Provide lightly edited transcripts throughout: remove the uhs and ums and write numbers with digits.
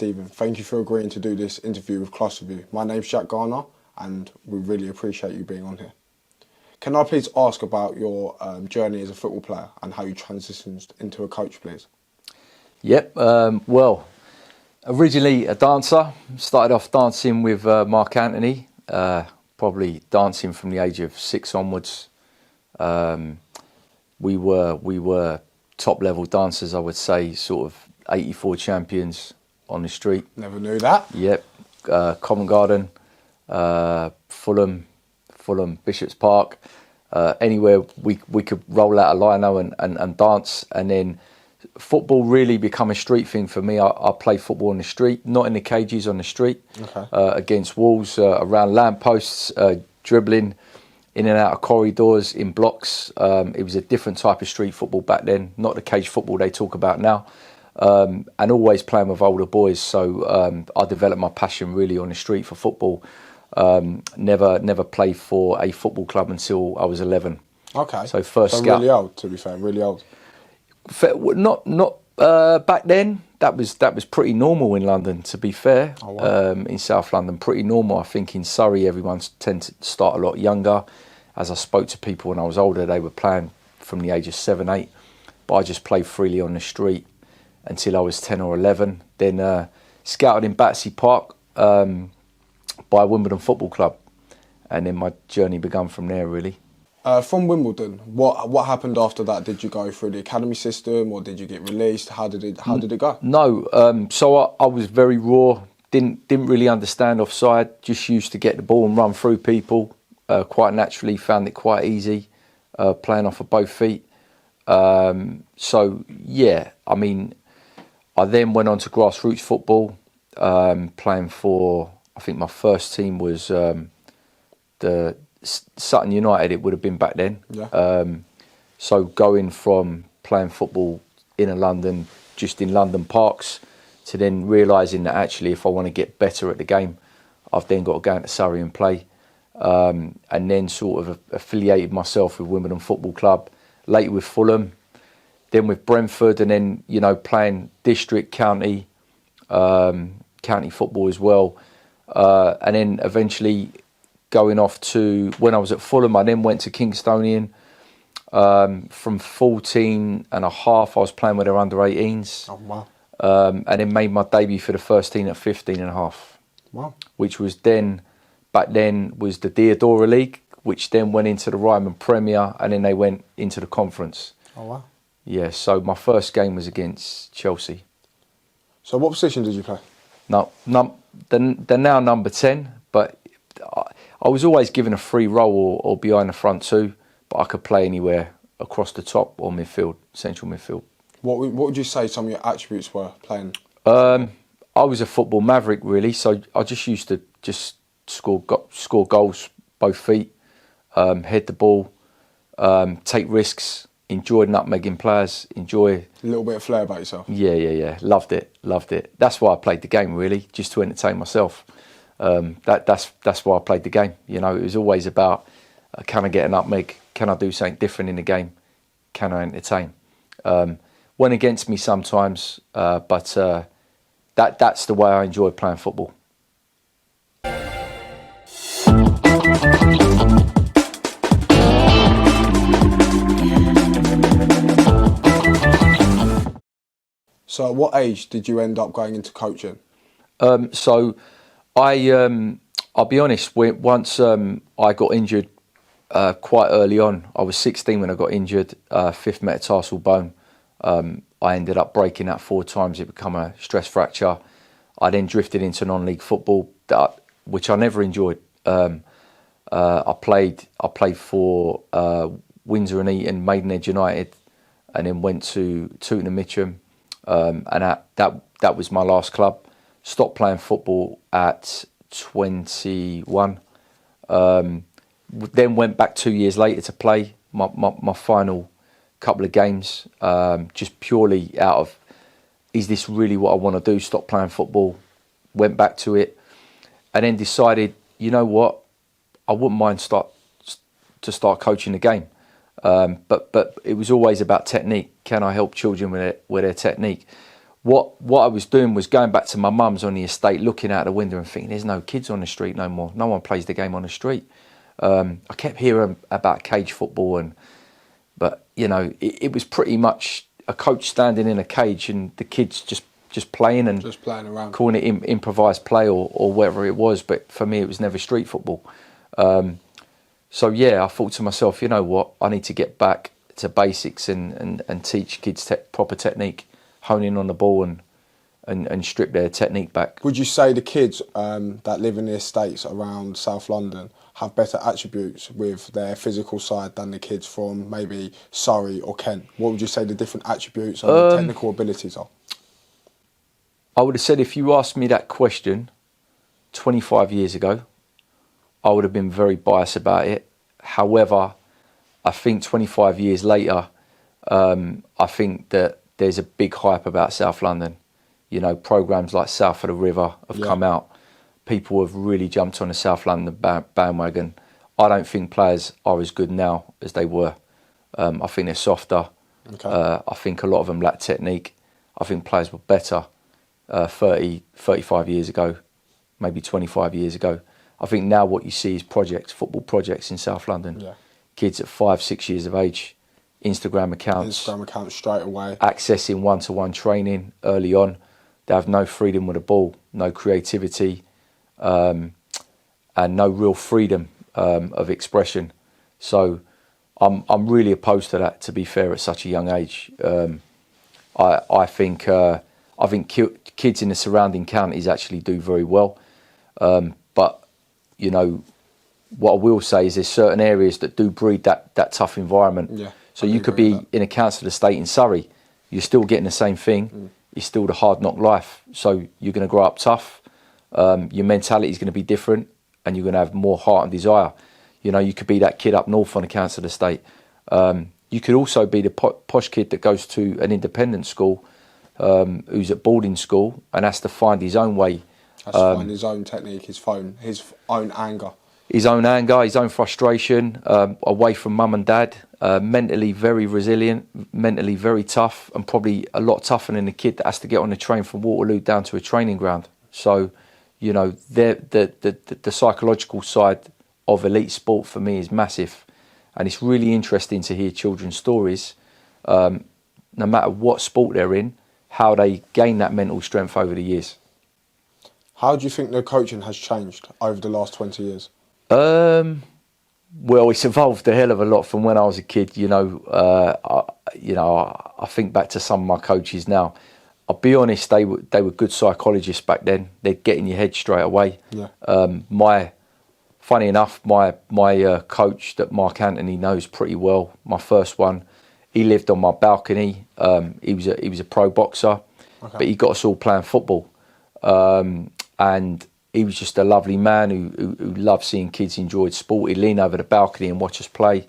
Stephen. Thank you for agreeing to do this interview with Class Review. My name's Garner, and we really appreciate you being on here. Can I please ask about your journey as a football player and how you transitioned into a coach, please? Yep, well, originally a dancer. Started off dancing with Mark Anthony, probably dancing from the age of 6 onwards. We were top level dancers, I would say, sort of 84 champions on the street. Never knew that. Yep, Covent Garden, Fulham, Bishop's Park, anywhere we could roll out a lino and dance. And then football really become a street thing for me. I played football on the street, not in the cages, on the street, okay. Against walls, around lampposts, dribbling in and out of corridors, in blocks. It was a different type of street football back then, not the cage football they talk about now. And always playing with older boys, so I developed my passion really on the street for football. Never played for a football club until I was 11. Okay. So first scout. Really old, to be fair, really old. Not back then. That was pretty normal in London, to be fair. Oh, wow. In South London, pretty normal. I think in Surrey, everyone tends to start a lot younger. As I spoke to people when I was older, they were playing from the age of 7, 8. But I just played freely on the street until I was 10 or 11. Then scouted in Battersea Park by Wimbledon Football Club. And then my journey began from there, really. From Wimbledon, what happened after that? Did you go through the academy system, or did you get released? How did it go? No, so I was very raw. Didn't really understand offside. Just used to get the ball and run through people quite naturally. Found it quite easy playing off of both feet. So yeah, I mean, I then went on to Grassroots Football, playing for, I think my first team was the Sutton United, it would have been back then. Yeah. So going from playing football in London, just in London parks, to then realising that actually if I want to get better at the game, I've then got to go into Surrey and play. And then sort of affiliated myself with Wimbledon Football Club, later with Fulham, then with Brentford, and then, you know, playing district, county football as well. And then eventually going off to, when I was at Fulham, I then went to Kingstonian. From 14 and a half, I was playing with their under-18s. Oh, wow. And then made my debut for the first team at 15 and a half. Wow. Which was then, back then, was the Deodora League, which then went into the Ryman Premier, and then they went into the conference. Oh, wow. Yeah, so my first game was against Chelsea. So what position did you play? No, they're now number 10, but I was always given a free role or behind the front too, but I could play anywhere across the top or midfield, central midfield. What would you say some of your attributes were playing? I was a football maverick really, so I just used to just score goals, both feet, head the ball, take risks, enjoy nutmegging players, enjoy a little bit of flair about yourself. Yeah. Loved it. That's why I played the game really, just to entertain myself. That's why I played the game. You know, it was always about can I get a nutmeg? Can I do something different in the game? Can I entertain? Went against me sometimes, but that's the way I enjoy playing football. So at what age did you end up going into coaching? So I'll be honest, once I got injured quite early on, I was 16 when I got injured, 5th metatarsal bone. I ended up breaking that 4 times, it became a stress fracture. I then drifted into non-league football, which I never enjoyed. I played for Windsor and Eton, Maidenhead United, and then went to Tooting and Mitcham, and that was my last club. Stopped playing football at 21. Then went back 2 years later to play my final couple of games, just purely out of, is this really what I want to do? Stop playing football. Went back to it, and then decided, you know what, I wouldn't mind start coaching the game. But it was always about technique. Can I help children with their technique? what I was doing was going back to my mum's on the estate, looking out the window and thinking, there's no kids on the street no more. No one plays the game on the street. I kept hearing about cage football, but you know, it was pretty much a coach standing in a cage and the kids just playing and just playing around, calling it improvised play or whatever it was. But for me, it was never street football. So yeah, I thought to myself, you know what, I need to get back to basics and teach kids proper technique, hone in on the ball and strip their technique back. Would you say the kids that live in the estates around South London have better attributes with their physical side than the kids from maybe Surrey or Kent? What would you say the different attributes and the technical abilities are? I would have said, if you asked me that question 25 years ago, I would have been very biased about it. However, I think 25 years later, I think that there's a big hype about South London. You know, programmes like South of the River have come out. People have really jumped on the South London bandwagon. I don't think players are as good now as they were. I think they're softer. Okay. I think a lot of them lack technique. I think players were better 30, 35 years ago, maybe 25 years ago. I think now what you see is football projects in South London. Yeah. Kids at 5, 6 years of age, Instagram accounts straight away, accessing one-to-one training early on. They have no freedom with the ball, no creativity, and no real freedom of expression. So I'm really opposed to that, to be fair, at such a young age. I think kids in the surrounding counties actually do very well, but you know, what I will say is there's certain areas that do breed that tough environment. Yeah, so you could be in a council estate in Surrey, you're still getting the same thing. It's still the hard knock life. So you're going to grow up tough. Your mentality is going to be different, and you're going to have more heart and desire. You know, you could be that kid up north on a council estate. You could also be the posh kid that goes to an independent school, who's at boarding school and has to find his own way. Has to find his own technique, his own anger. His own anger, his own frustration, away from mum and dad, mentally very resilient, mentally very tough, and probably a lot tougher than the kid that has to get on the train from Waterloo down to a training ground. So, you know, the psychological side of elite sport for me is massive. And it's really interesting to hear children's stories, no matter what sport they're in, how they gain that mental strength over the years. How do you think the coaching has changed over the last 20 years? Well, it's evolved a hell of a lot from when I was a kid. You know, I think back to some of my coaches now. I'll be honest, they were good psychologists back then. They'd get in your head straight away. Yeah. Funny enough, my coach that Mark Anthony knows pretty well, my first one, he lived on my balcony. He was a pro boxer, okay, but he got us all playing football. And he was just a lovely man who loved seeing kids enjoy sport. He'd lean over the balcony and watch us play.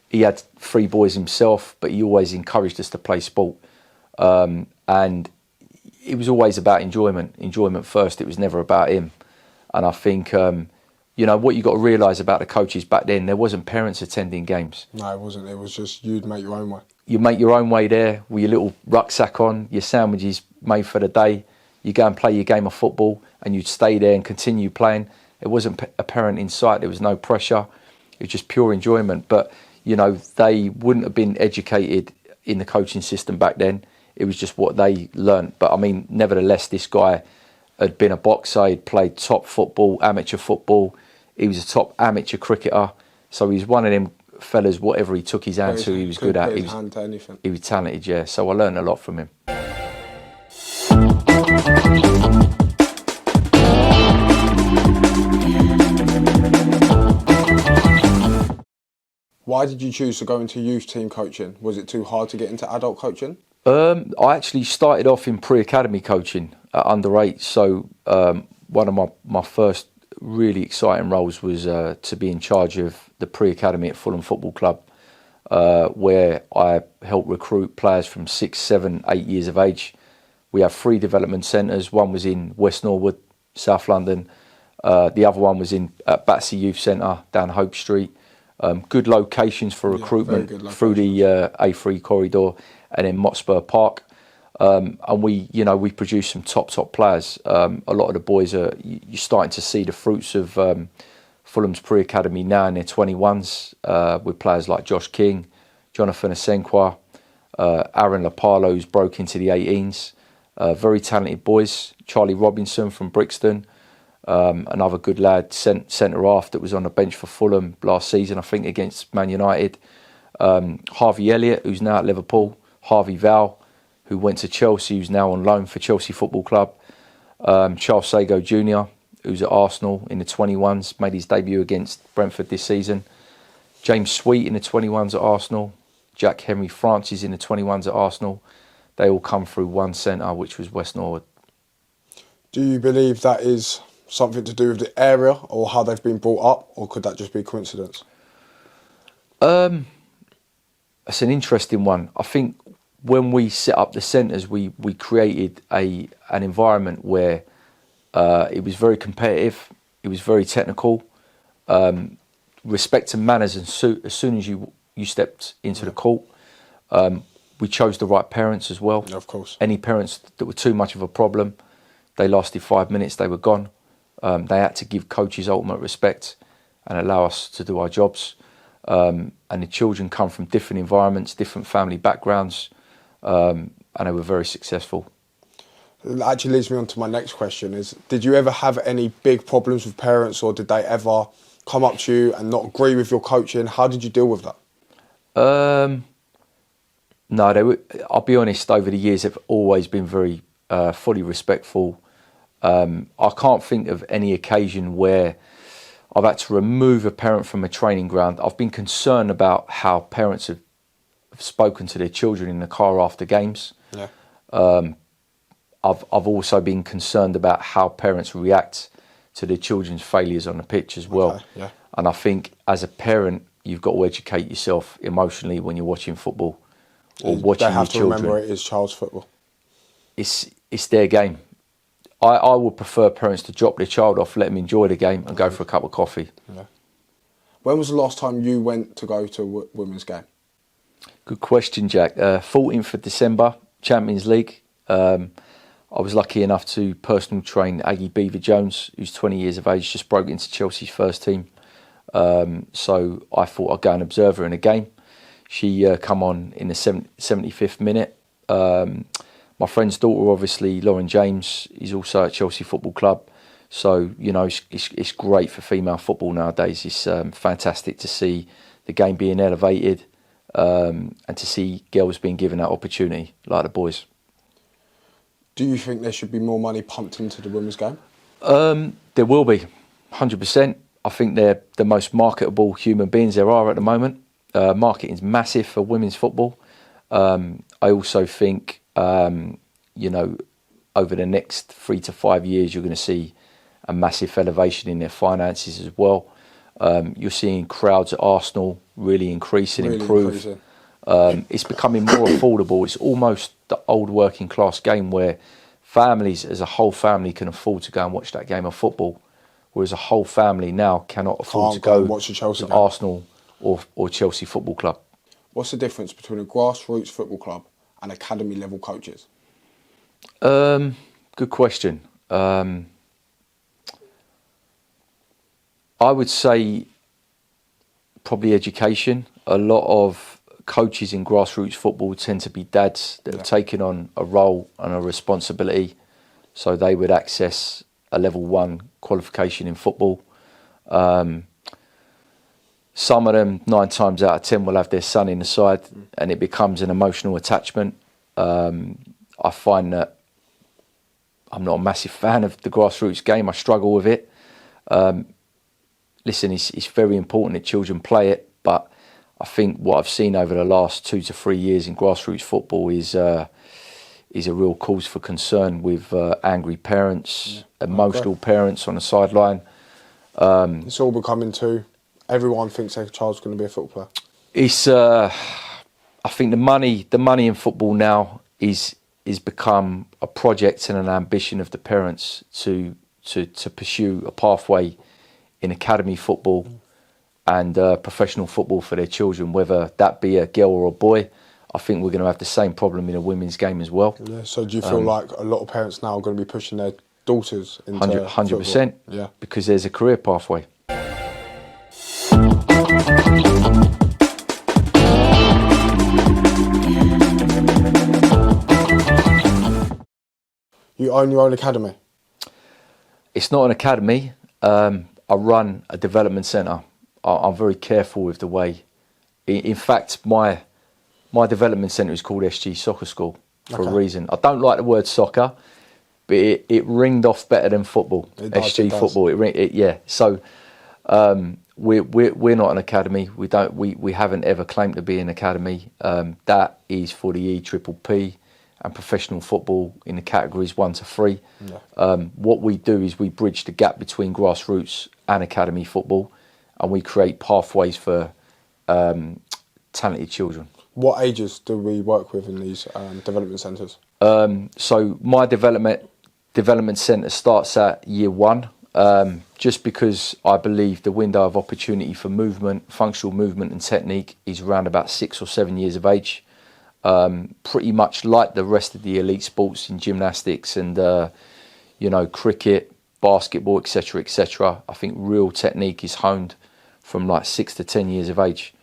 He had 3 boys himself, but he always encouraged us to play sport. And it was always about enjoyment first. It was never about him. And I think, you know, what you got to realise about the coaches back then, there wasn't parents attending games. No, it wasn't. It was just you'd make your own way. You make your own way there with your little rucksack on, your sandwiches made for the day. You go and play your game of football and you'd stay there and continue playing. It wasn't a parent in sight. There was no pressure. It was just pure enjoyment. But, you know, they wouldn't have been educated in the coaching system back then. It was just what they learnt. But, I mean, nevertheless, this guy had been a boxer. He'd played top football, amateur football. He was a top amateur cricketer. So he was one of them fellas, whatever he took his hand to, he was good at. He was talented, yeah. So I learned a lot from him. Why did you choose to go into youth team coaching? Was it too hard to get into adult coaching? I actually started off in pre-academy coaching at under 8. So one of my first really exciting roles was to be in charge of the pre-academy at Fulham Football Club, where I helped recruit players from 6, 7, 8 years of age. We have 3 development centres. One was in West Norwood, South London. The other one was at Battersea Youth Centre down Hope Street. Good locations for recruitment through the A3 corridor, and then Motspur Park. And we produce some top players. A lot of the boys you're starting to see the fruits of Fulham's pre-academy now in their 21s, with players like Josh King, Jonathan Asenqua, Aaron Lapalo, who's broke into the 18s. Very talented boys. Charlie Robinson from Brixton, another good lad, centre half that was on the bench for Fulham last season, I think, against Man United. Harvey Elliott, who's now at Liverpool. Harvey Val, who went to Chelsea, who's now on loan for Chelsea Football Club. Charles Sago Jr., who's at Arsenal in the 21s, made his debut against Brentford this season. James Sweet in the 21s at Arsenal. Jack Henry Francis in the 21s at Arsenal. They all come through one centre, which was West Norwood. Do you believe that is something to do with the area or how they've been brought up, or could that just be coincidence? That's an interesting one. I think when we set up the centres, we created an environment where it was very competitive, it was very technical, respect and manners, and as soon as you stepped into the court, we chose the right parents as well. Of course. Any parents that were too much of a problem, they lasted 5 minutes, they were gone. They had to give coaches ultimate respect and allow us to do our jobs. And the children come from different environments, different family backgrounds, and they were very successful. It actually leads me on to my next question is, did you ever have any big problems with parents, or did they ever come up to you and not agree with your coaching? How did you deal with that? No, I'll be honest, over the years they've always been very fully respectful. I can't think of any occasion where I've had to remove a parent from a training ground. I've been concerned about how parents have spoken to their children in the car after games. Yeah. I've also been concerned about how parents react to their children's failures on the pitch as well. Okay, yeah. And I think as a parent, you've got to educate yourself emotionally when you're watching football or watching your children. They have to remember it is child's football. It's their game. I would prefer parents to drop their child off, let them enjoy the game, and go for a cup of coffee. Yeah. When was the last time you went to go to a women's game? Good question, Jack. 14th of December, Champions League. I was lucky enough to personal train Aggie Beaver-Jones, who's 20 years of age, just broke into Chelsea's first team. So I thought I'd go and observe her in a game. She come on in the 75th minute. My friend's daughter, obviously, Lauren James, is also at Chelsea Football Club. So, it's great for female football nowadays. It's fantastic to see the game being elevated and to see girls being given that opportunity, like the boys. Do you think there should be more money pumped into the women's game? There will be, 100%. I think they're the most marketable human beings there are at the moment. Marketing's massive for women's football. I also think, over the next 3 to 5 years, you're going to see a massive elevation in their finances as well. You're seeing crowds at Arsenal really increase and improve. It's becoming more affordable. It's almost the old working class game where families as a whole family can afford to go and watch that game of football, whereas a whole family now cannot afford to go and watch to Arsenal or Chelsea Football Club. What's the difference between a grassroots football club and academy level coaches? Good question. I would say probably education. A lot of coaches in grassroots football tend to be dads that have taken on a role and a responsibility, so they would access a level 1 qualification in football. Some of them, 9 times out of 10, will have their son in the side, and it becomes an emotional attachment. I find that I'm not a massive fan of the grassroots game. I struggle with it. Listen, it's very important that children play it, but I think what I've seen over the last 2 to 3 years in grassroots football is a real cause for concern with angry parents, emotional parents on the sideline. It's all becoming too. Everyone thinks their child's going to be a football player. It's. I think the money in football now is become a project and an ambition of the parents to pursue a pathway in academy football and professional football for their children, whether that be a girl or a boy. I think we're going to have the same problem in a women's game as well. Yeah. So do you feel like a lot of parents now are going to be pushing their daughters into 100%. Yeah. Because there's a career pathway. You own your own academy? It's not an academy. I run a development centre. I'm very careful with the way. In fact, my development centre is called SG Soccer School for a reason. I don't like the word soccer, but it ringed off better than football. SG Football. Yeah. So we're not an academy. We haven't ever claimed to be an academy. That is for the EPPP and professional football in the categories 1 to 3. Yeah. What we do is we bridge the gap between grassroots and academy football, and we create pathways for talented children. What ages do we work with in these development centres? So my development centre starts at year 1, just because I believe the window of opportunity for movement, functional movement and technique is around about 6 or 7 years of age. Pretty much like the rest of the elite sports in gymnastics and cricket, basketball, etc., etc. I think real technique is honed from like 6 to 10 years of age.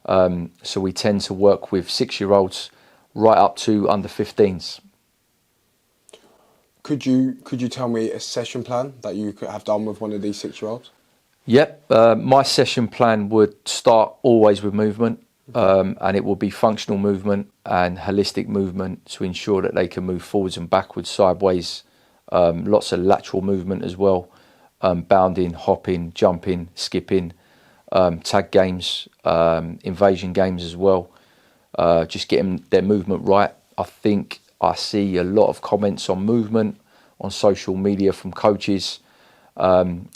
So we tend to work with 6-year-olds right up to under 15s. Could you tell me a session plan that you could have done with one of these 6-year-olds? Yep. My session plan would start always with movement. And it will be functional movement and holistic movement to ensure that they can move forwards and backwards, sideways, lots of lateral movement as well, bounding, hopping, jumping, skipping, tag games, invasion games as well, just getting their movement right. I think I see a lot of comments on movement on social media from coaches, and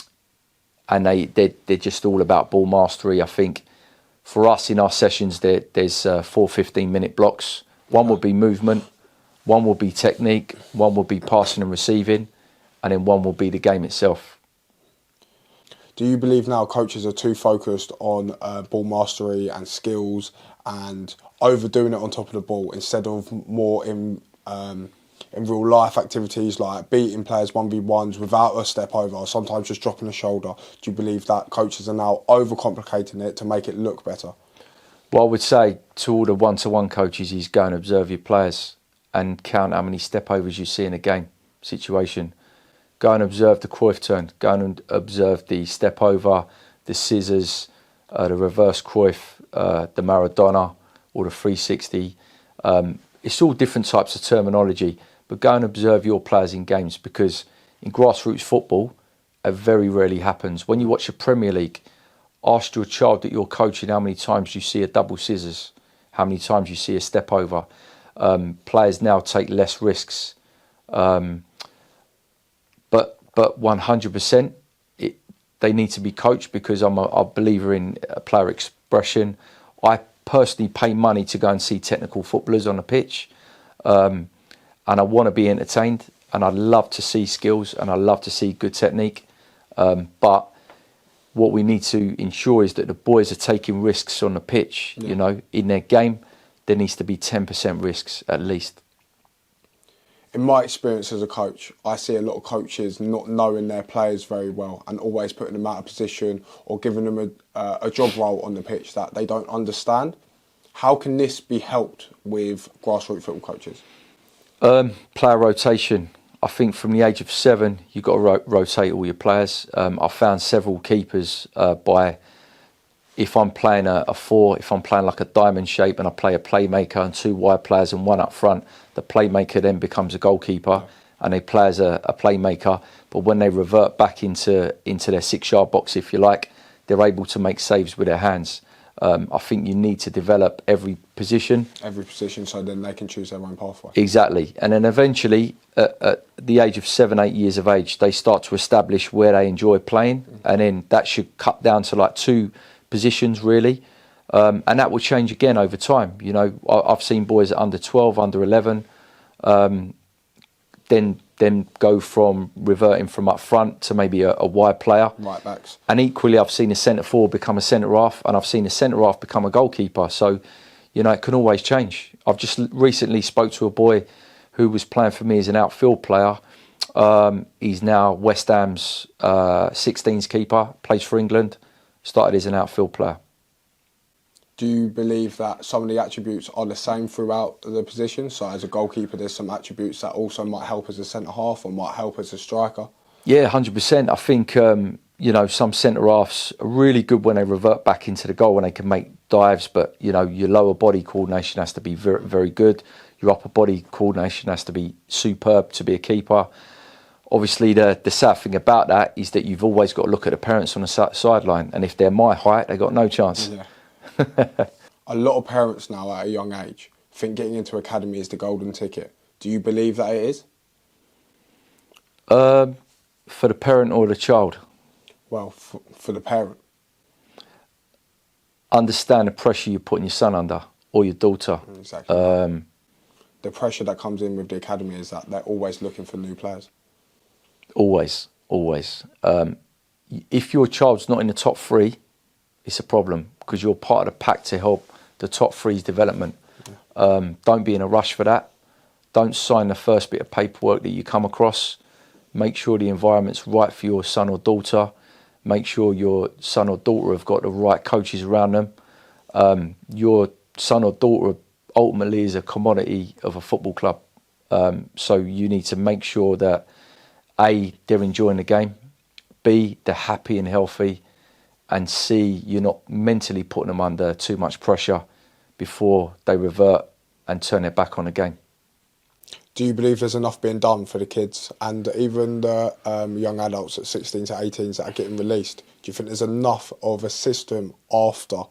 they're just all about ball mastery. I think for us in our sessions, there's 4 15-minute blocks. One will be movement, one will be technique, one will be passing and receiving, and then one will be the game itself. Do you believe now coaches are too focused on ball mastery and skills and overdoing it on top of the ball instead of more in real life activities like beating players 1v1s without a step over, or sometimes just dropping a shoulder? Do you believe that coaches are now overcomplicating it to make it look better? Well, I would say to all the one-to-one coaches is go and observe your players and count how many step overs you see in a game situation. Go and observe the Cruyff turn. Go and observe the step over, the scissors, the reverse Cruyff, the Maradona, or the 360. It's all different types of terminology, but go and observe your players in games, because in grassroots football, it very rarely happens. When you watch the Premier League, ask your child that you're coaching how many times you see a double scissors, how many times you see a step over. Players now take less risks. But 100%, they need to be coached, because I'm a believer in player expression. I personally pay money to go and see technical footballers on a pitch, and I want to be entertained, and I love to see skills, and I love to see good technique. But what we need to ensure is that the boys are taking risks on the pitch. Yeah. You know, in their game, there needs to be 10% risks at least. In my experience as a coach, I see a lot of coaches not knowing their players very well and always putting them out of position or giving them a job role on the pitch that they don't understand. How can this be helped with grassroots football coaches? Player rotation. I think from the age of 7, you've got to rotate all your players. I've found several keepers if I'm playing a 4, if I'm playing like a diamond shape and I play a playmaker and 2 wide players and 1 up front, the playmaker then becomes a goalkeeper, and they play as a playmaker. But when they revert back into their 6-yard box, if you like, they're able to make saves with their hands. I think you need to develop every position. Every position, so then they can choose their own pathway. Exactly. And then eventually, at the age of 7, 8 years of age, they start to establish where they enjoy playing. And then that should cut down to like 2 positions, really. And that will change again over time. You know, I've seen boys at under 12, under 11, then go from reverting from up front to maybe a wide player. Right backs. And equally, I've seen a centre forward become a centre half, and I've seen a centre half become a goalkeeper. So, You know, it can always change. I've just recently spoke to a boy who was playing for me as an outfield player. He's now West Ham's 16s keeper, plays for England, started as an outfield player. Do you believe that some of the attributes are the same throughout the position? So as a goalkeeper, there's some attributes that also might help as a centre-half or might help as a striker? Yeah, 100%. I think, you know, some centre-halves are really good when they revert back into the goal, when they can make dives, but, you know, your lower body coordination has to be very, very good. Your upper body coordination has to be superb to be a keeper. Obviously, the sad thing about that is that you've always got to look at the parents on the sideline, and if they're my height, they've got no chance. Yeah. A lot of parents now at a young age think getting into academy is the golden ticket. Do you believe that it is? For the parent or the child? Well, for the parent. Understand the pressure you're putting your son under or your daughter. Exactly. The pressure that comes in with the academy is that they're always looking for new players. Always. If your child's not in the top three, it's a problem, because you're part of the pack to help the top three's development. Don't be in a rush for that. Don't sign the first bit of paperwork that you come across. Make sure the environment's right for your son or daughter. Make sure your son or daughter have got the right coaches around them. Your son or daughter ultimately is a commodity of a football club. So you need to make sure that A, they're enjoying the game, B, they're happy and healthy, and C, you're not mentally putting them under too much pressure before they revert and turn their back on the game. Do you believe there's enough being done for the kids and even the young adults at 16 to 18s that are getting released? Do you think there's enough of a system after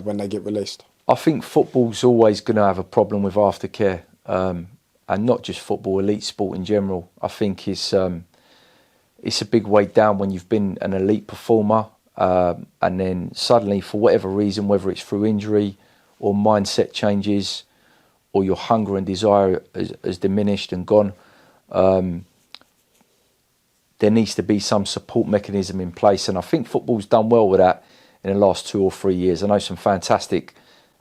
when they get released? I think football's always going to have a problem with aftercare, and not just football, elite sport in general. I think it's a big weight down when you've been an elite performer, and then suddenly, for whatever reason, whether it's through injury or mindset changes, or your hunger and desire has diminished and gone, there needs to be some support mechanism in place. And I think football's done well with that in the last 2 or 3 years. I know some fantastic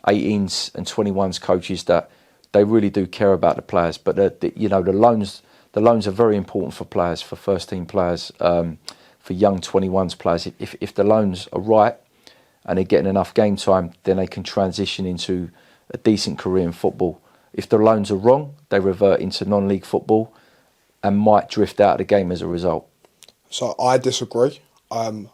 18s and 21s coaches that they really do care about the players. But the loans are very important for players, for first team players, for young 21s players. If the loans are right and they're getting enough game time, then they can transition into a decent career in football. If the loans are wrong, they revert into non-league football and might drift out of the game as a result. So I disagree. When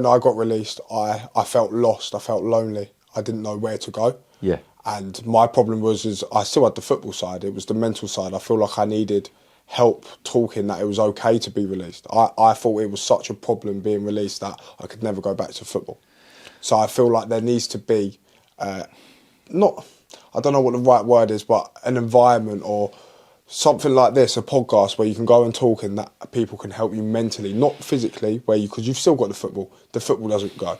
I got released, I felt lost. I felt lonely. I didn't know where to go. Yeah. And my problem is I still had the football side. It was the mental side. I feel like I needed help talking that it was okay to be released. I thought it was such a problem being released that I could never go back to football. So I feel like there needs to be, I don't know what the right word is, but an environment or something like this, a podcast where you can go and talk and that people can help you mentally, not physically, because you've still got the football. The football doesn't go.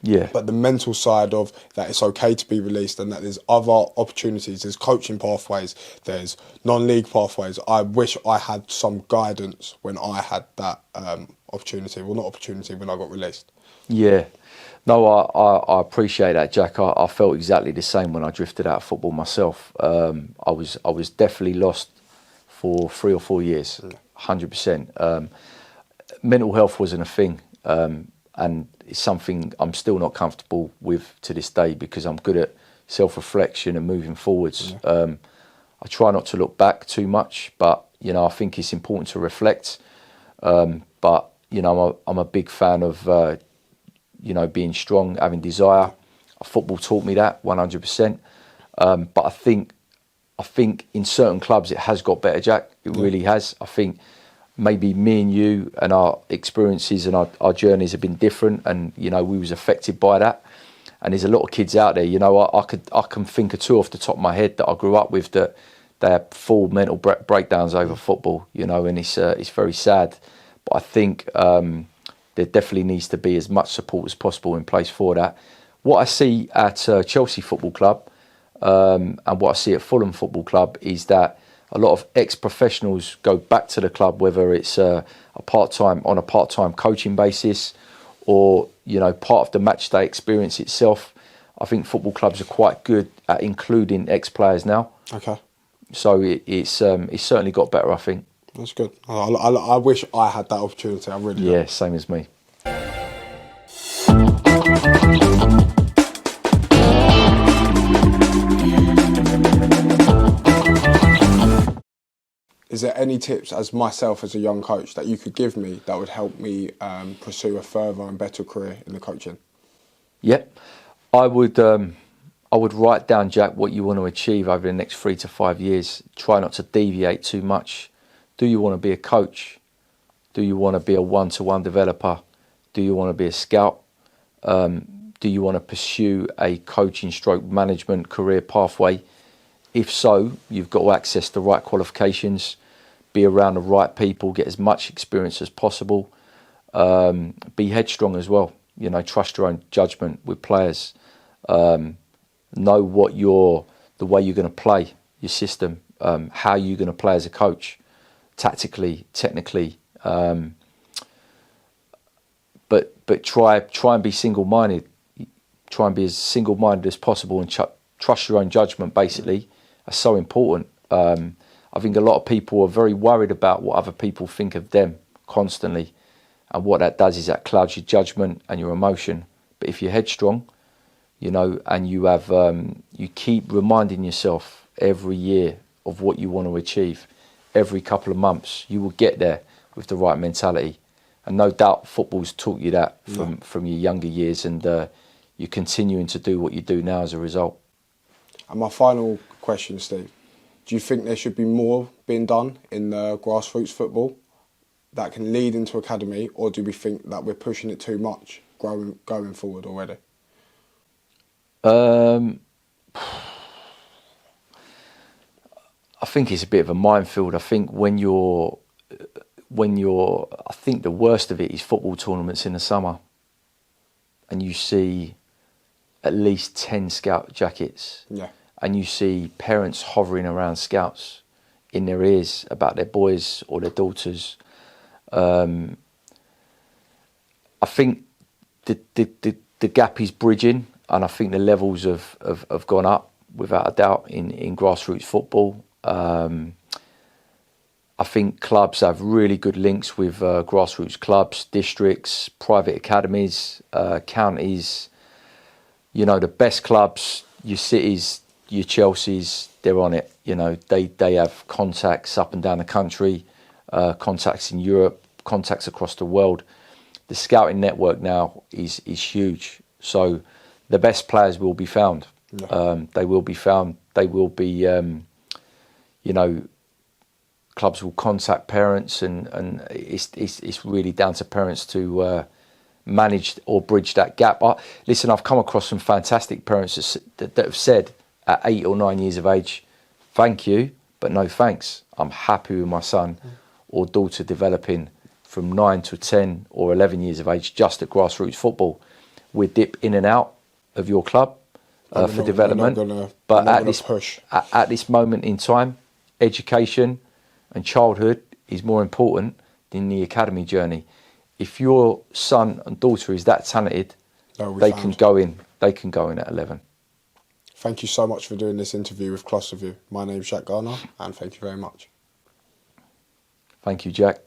Yeah. But the mental side of that it's okay to be released and that there's other opportunities, there's coaching pathways, there's non-league pathways. I wish I had some guidance when I had that opportunity. Well, not opportunity, when I got released. Yeah. No, I appreciate that, Jack. I felt exactly the same when I drifted out of football myself. I was definitely lost for 3 or 4 years, 100%. Mental health wasn't a thing, and it's something I'm still not comfortable with to this day, because I'm good at self-reflection and moving forwards. I try not to look back too much, but I think it's important to reflect. But I'm a big fan of being strong, having desire. Football taught me that 100%. But I think in certain clubs it has got better, Jack. It really has. I think maybe me and you and our experiences and our journeys have been different, and we was affected by that. And there's a lot of kids out there. I can think of 2 off the top of my head that I grew up with that they had full mental breakdowns over football. And it's very sad. But I think there definitely needs to be as much support as possible in place for that. What I see at Chelsea Football Club and what I see at Fulham Football Club is that a lot of ex-professionals go back to the club, whether it's on a part-time coaching basis or part of the match day experience itself. I think football clubs are quite good at including ex-players now. Okay. So it's certainly got better, I think. That's good. I wish I had that opportunity. I really do. Yeah, same as me. Is there any tips as myself as a young coach that you could give me that would help me pursue a further and better career in the coaching? Yep. I would write down, Jack, what you want to achieve over the next 3 to 5 years. Try not to deviate too much. Do you want to be a coach? Do you want to be a one-to-one developer? Do you want to be a scout? Do you want to pursue a coaching stroke management career pathway? If so, you've got to access the right qualifications, be around the right people, get as much experience as possible. Be headstrong as well. You know, trust your own judgment with players. Know what the way you're going to play your system, how you're going to play as a coach, tactically, technically. But try and be single-minded. Try and be as single-minded as possible and trust your own judgment. Basically, that's so important. I think a lot of people are very worried about what other people think of them constantly, and what that does is that clouds your judgment and your emotion. But if you're headstrong, you know, and you have you keep reminding yourself every year of what you want to achieve, every couple of months, you will get there with the right mentality. And no doubt football's taught you that from your younger years, and you're continuing to do what you do now as a result. And my final question, Steve, do you think there should be more being done in grassroots football that can lead into academy, or do we think that we're pushing it too much going forward already? I think it's a bit of a minefield. I think I think the worst of it is football tournaments in the summer, and you see at least 10 scout jackets, and you see parents hovering around scouts in their ears about their boys or their daughters. I think the gap is bridging, and I think the levels have gone up without a doubt in grassroots football. I think clubs have really good links with grassroots clubs, districts, private academies, counties. You know, the best clubs, your Cities, your Chelseas, they're on it. You know, they have contacts up and down the country, contacts in Europe, contacts across the world. The scouting network now is huge. So the best players will be found. They will be found. They will be, you know, clubs will contact parents, and it's really down to parents to manage or bridge that gap. Listen, I've come across some fantastic parents that have said at 8 or 9 years of age, thank you, but no thanks. I'm happy with my son or daughter developing from 9 to 10 or 11 years of age just at grassroots football. We dip in and out of your club for development, but at this moment in time, education and childhood is more important than the academy journey. If your son and daughter is that talented, they can go in at 11. Thank you so much for doing this interview with Closterview. My name's Garner, and thank you very much. Thank you, Jack.